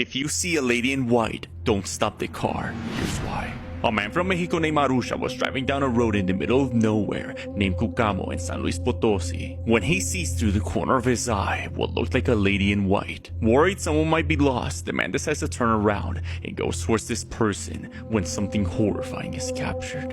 If you see a lady in white, don't stop the car. Here's why. A man from Mexico named Marusha was driving down a road in the middle of nowhere named Cucamo in San Luis Potosi when he sees through the corner of his eye what looked like a lady in white. Worried someone might be lost, the man decides to turn around and goes towards this person when something horrifying is captured.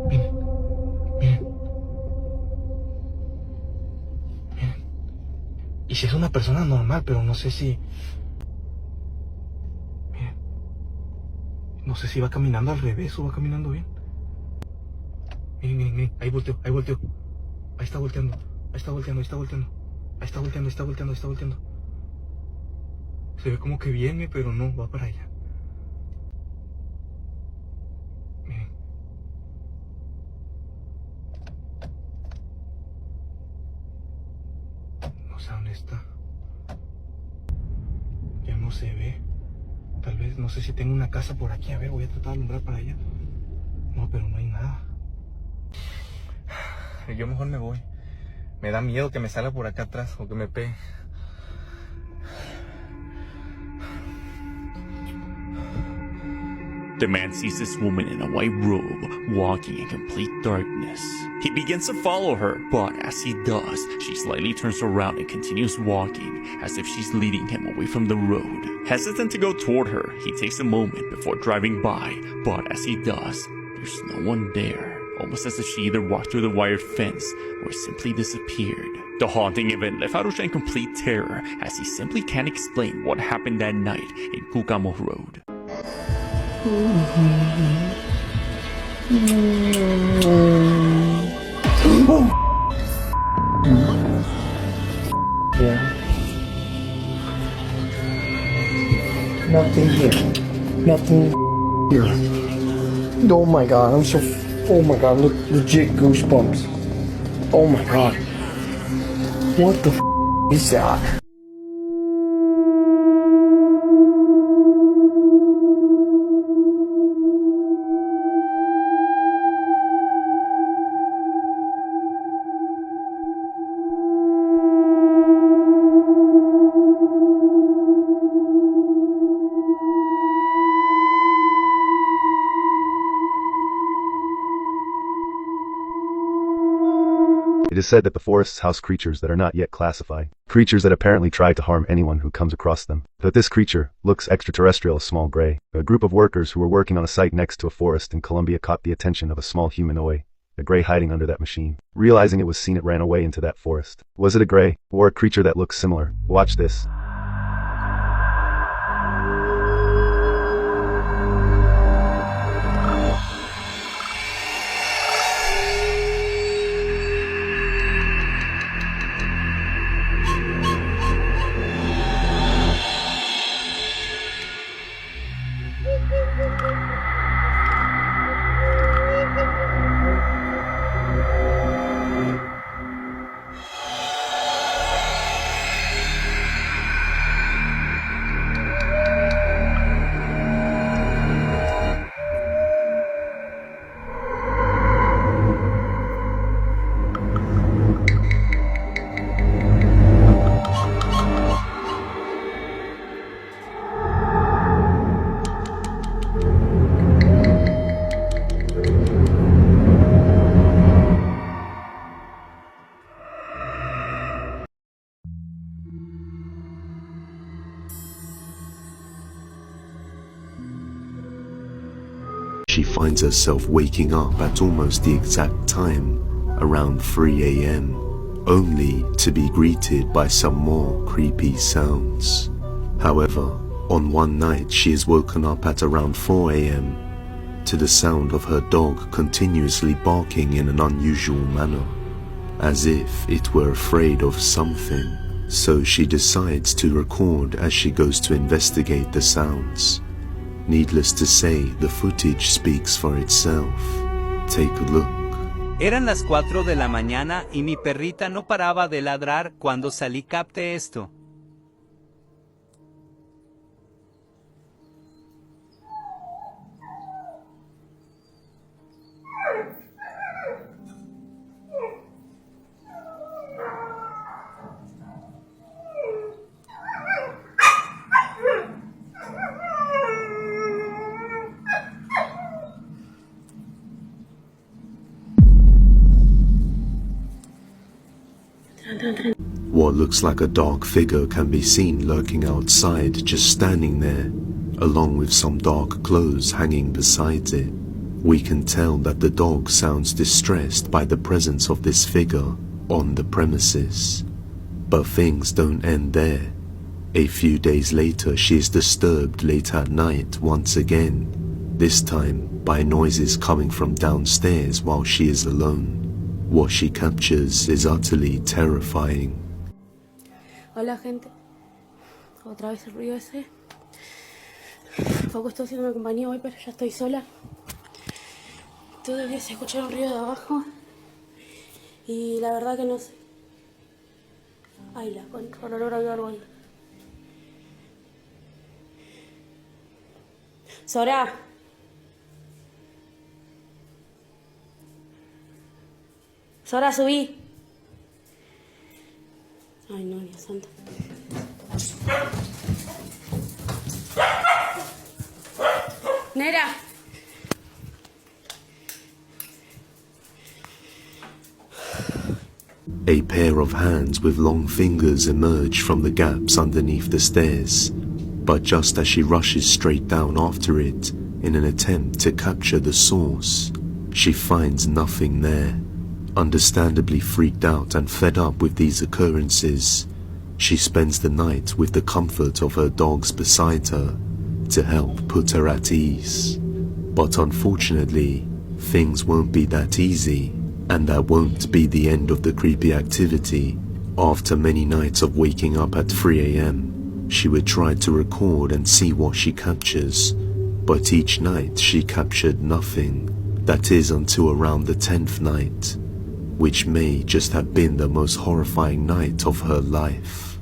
Miren, miren. Miren. Y si es una persona normal, pero no sé si... Miren. No sé si va caminando al revés o va caminando bien. Miren, miren, miren. Ahí volteó, ahí volteó. Ahí está volteando. Ahí está volteando, ahí está volteando. Ahí está volteando, ahí está volteando, ahí está volteando. Se ve como que viene, pero no, va para allá. Miren. No sé dónde está. Ya no se ve. Tal vez, no sé si tengo una casa por aquí. A ver, voy a tratar de alumbrar para allá. No, pero no hay nada. Yo mejor me voy. Me da miedo que me salga por acá atrás o que me pegue. The man sees this woman in a white robe walking in complete darkness. He begins to follow her, but as he does, she slightly turns around and continues walking as if she's leading him away from the road. Hesitant to go toward her, he takes a moment before driving by, but as he does, there's no one there, almost as if she either walked through the wired fence or simply disappeared. The haunting event left Arusha in complete terror as he simply can't explain what happened that night in Cucamo Road. Yeah. Nothing here. Nothing here. Oh my god, I'm so... Oh my god, look, legit goosebumps. Oh my god. What the is that? It is said that the forests house creatures that are not yet classified, creatures that apparently try to harm anyone who comes across them. But this creature looks extraterrestrial as small gray. A group of workers who were working on a site next to a forest in Colombia caught the attention of a small humanoid, a gray hiding under that machine. Realizing it was seen, it ran away into that forest. Was it a gray, or a creature that looks similar? Watch this. She finds herself waking up at almost the exact time, around 3 a.m., only to be greeted by some more creepy sounds. However, on one night she is woken up at around 4 a.m. to the sound of her dog continuously barking in an unusual manner, as if it were afraid of something. So she decides to record as she goes to investigate the sounds. Needless to say, the footage speaks for itself. Take a look. Eran las 4 de la mañana y mi perrita no paraba de ladrar cuando salí. Capté esto. looks like a dark figure can be seen lurking outside, just standing there, along with some dark clothes hanging beside it. We can tell that the dog sounds distressed by the presence of this figure on the premises. But things don't end there. A few days later, she is disturbed late at night once again, this time by noises coming from downstairs while she is alone. What she captures is utterly terrifying. Hola gente, otra vez el ruido ese. Poco estoy haciendo compañía hoy, pero ya estoy sola. Todo el día se escucha un ruido de abajo y la verdad que no sé. Ay, la contra, el olor a algo ahí. Sora. Sora, subí. Ay, no, Dios santo. Nera. A pair of hands with long fingers emerge from the gaps underneath the stairs, but just as she rushes straight down after it in an attempt to capture the source, she finds nothing there. Understandably freaked out and fed up with these occurrences, she spends the night with the comfort of her dogs beside her to help put her at ease. But unfortunately, things won't be that easy, and that won't be the end of the creepy activity. After many nights of waking up at 3 a.m, she would try to record and see what she captures, but each night she captured nothing. That is until around the 10th night, which may just have been the most horrifying night of her life.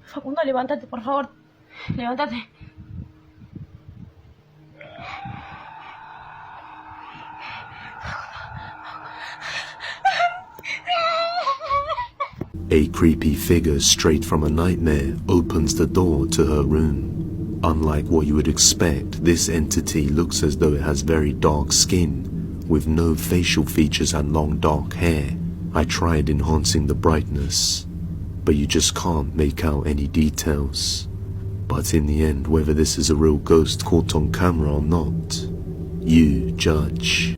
Facundo, levántate, por favor. Levántate. A creepy figure straight from a nightmare opens the door to her room. Unlike what you would expect, this entity looks as though it has very dark skin, with no facial features and long dark hair. I tried enhancing the brightness, but you just can't make out any details. But in the end, whether this is a real ghost caught on camera or not, you judge.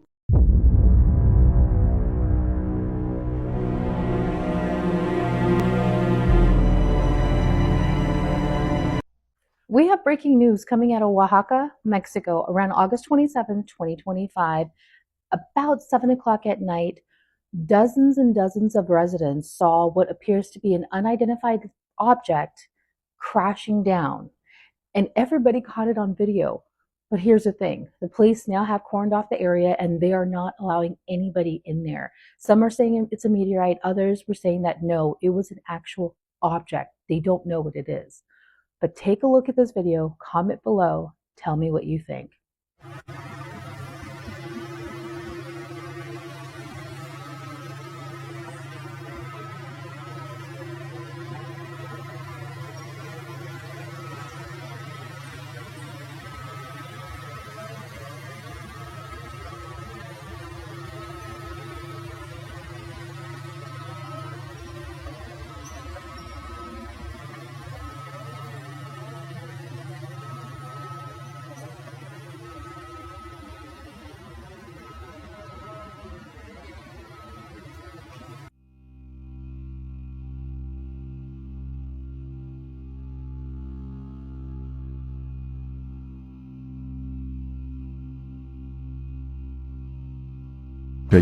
We have breaking news coming out of Oaxaca, Mexico, around August 27, 2025. About 7 o'clock at night, dozens and dozens of residents saw what appears to be an unidentified object crashing down, and everybody caught it on video. But here's the thing, the police now have cordoned off the area and they are not allowing anybody in there. Some are saying it's a meteorite, others were saying that no, it was an actual object. They don't know what it is. But take a look at this video, comment below, tell me what you think.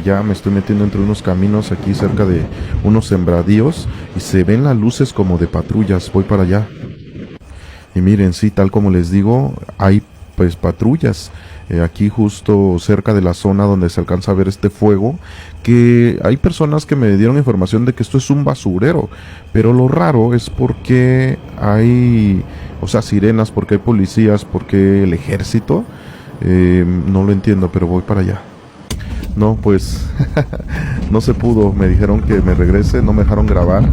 Ya me estoy metiendo entre unos caminos aquí cerca de unos sembradíos y se ven las luces como de patrullas. Voy para allá y miren, sí, tal como les digo, hay pues patrullas aquí justo cerca de la zona donde se alcanza a ver este fuego, que hay personas que me dieron información de que esto es un basurero, pero lo raro es porque hay, o sea, sirenas, porque hay policías, porque el ejército, no lo entiendo, pero voy para allá. No, pues no se pudo, me dijeron que me regrese, no me dejaron grabar.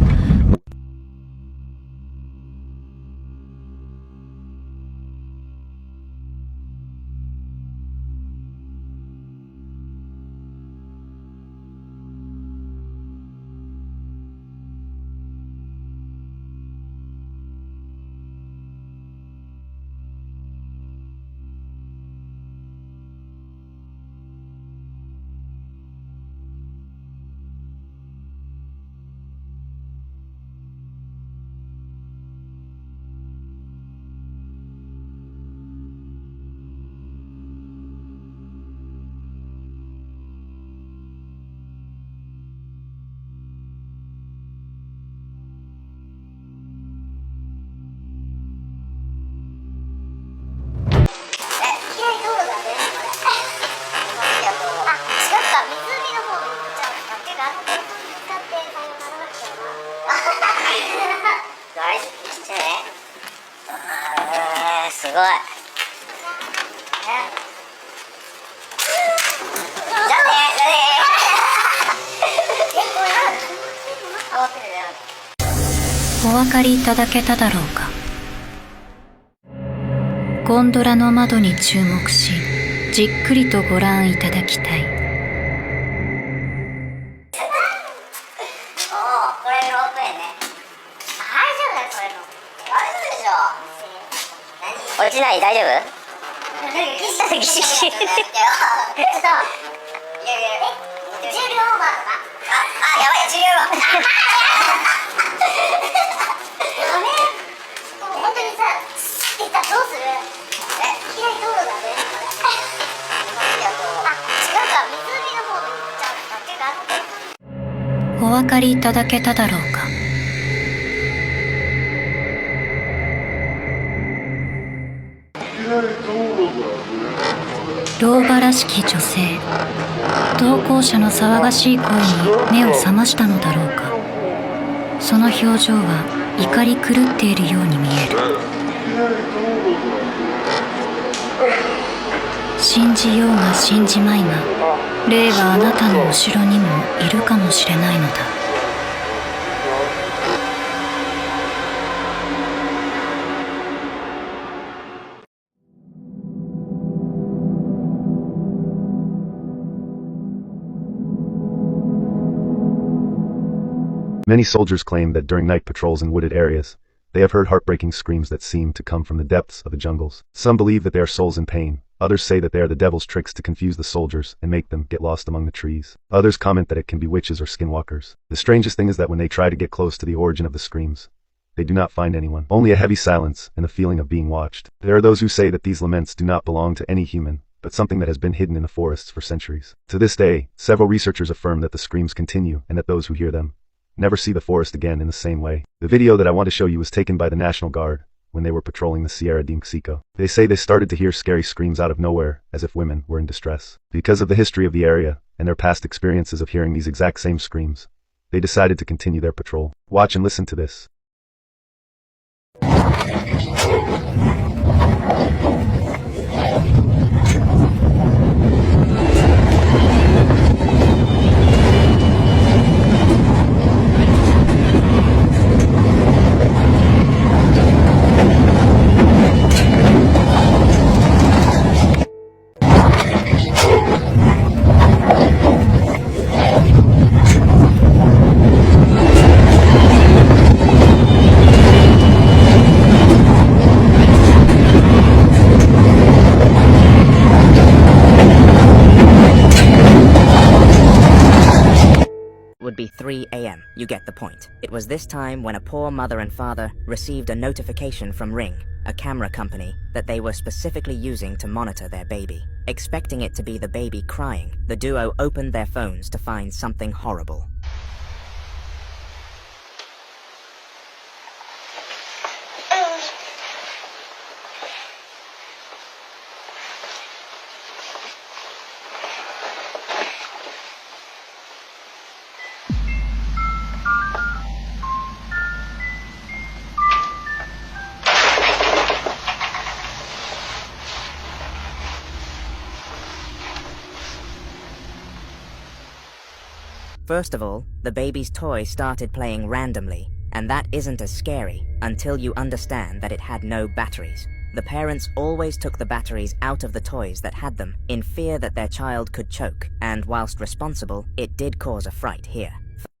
してね。すごい。じゃあね。お分かりいただけただろうか。ゴンドラの窓に注目し、じっくりとご覧いただきたい。これロープウェイね。大丈夫だよ、これの。大丈夫でしょ。落ちない、大丈夫？ギシギシ。10秒オーバーとか。やばい、10秒オーバー。本当にさ、どうする？いきなり道路だね。違うか、湖の方に行っちゃうだけが。お分かりいただけただろうか。老婆らしき女性、同行者の騒がしい声に目を覚ましたのだろうか。その表情は怒り狂っているように見える。信じようが信じまいが、霊はあなたの後ろにもいるかもしれないのだ。Many soldiers claim that during night patrols in wooded areas, they have heard heartbreaking screams that seem to come from the depths of the jungles. Some believe that they are souls in pain. Others say that they are the devil's tricks to confuse the soldiers and make them get lost among the trees. Others comment that it can be witches or skinwalkers. The strangest thing is that when they try to get close to the origin of the screams, they do not find anyone. Only a heavy silence and the feeling of being watched. There are those who say that these laments do not belong to any human, but something that has been hidden in the forests for centuries. To this day, several researchers affirm that the screams continue and that those who hear them never see the forest again in the same way. The video that I want to show you was taken by the National Guard when they were patrolling the Sierra de Mexico. They say they started to hear scary screams out of nowhere, as if women were in distress. Because of the history of the area and their past experiences of hearing these exact same screams, they decided to continue their patrol. Watch and listen to this. Would be 3 a.m. You get the point. It was this time when a poor mother and father received a notification from Ring, a camera company, that they were specifically using to monitor their baby. Expecting it to be the baby crying, the duo opened their phones to find something horrible. First of all, the baby's toy started playing randomly, and that isn't as scary until you understand that it had no batteries. The parents always took the batteries out of the toys that had them, in fear that their child could choke, and whilst responsible, it did cause a fright here.